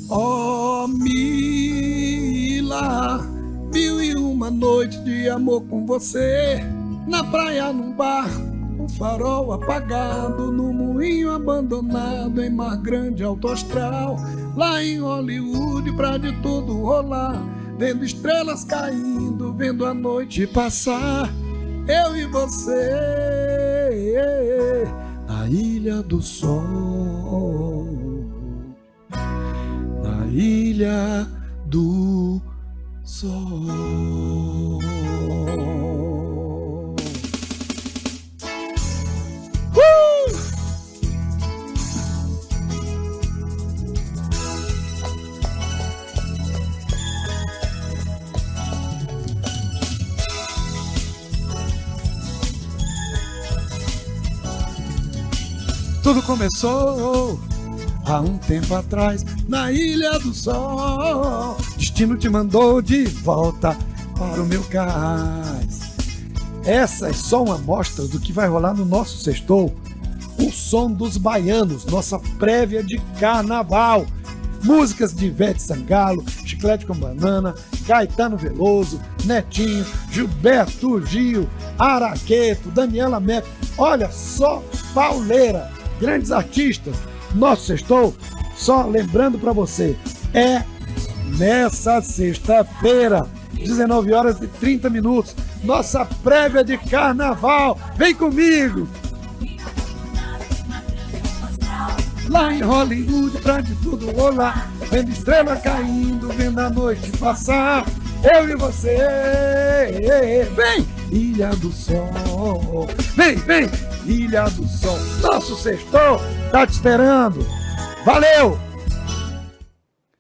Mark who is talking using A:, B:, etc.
A: Oh, Mila, 1001 noite de amor com você. Na praia, num bar, um farol apagado, no moinho abandonado, em Mar Grande, alto astral. Lá em Hollywood, pra de tudo rolar, vendo estrelas caindo, vendo a noite passar. Eu e você, na Ilha do Sol, na Ilha do Sol. Tudo começou há um tempo atrás, na Ilha do Sol. Destino te mandou de volta para o meu cais. Essa é só uma amostra do que vai rolar no nosso sextou. O som dos baianos, nossa prévia de carnaval. Músicas de Ivete Sangalo, Chiclete com Banana, Caetano Veloso, Netinho, Gilberto Gil, Araqueto, Daniela Mercury. Olha só, pauleira. Grandes artistas, nosso sextou, só lembrando para você, é nessa sexta-feira, 19h30, nossa prévia de carnaval. Vem comigo! Lá em Hollywood, pra de tudo rolar, vendo estrela caindo, vendo a noite passar. Eu e você, vem! Ilha do Sol, vem, vem! Ilha do Sol, nosso sextou tá te esperando. Valeu!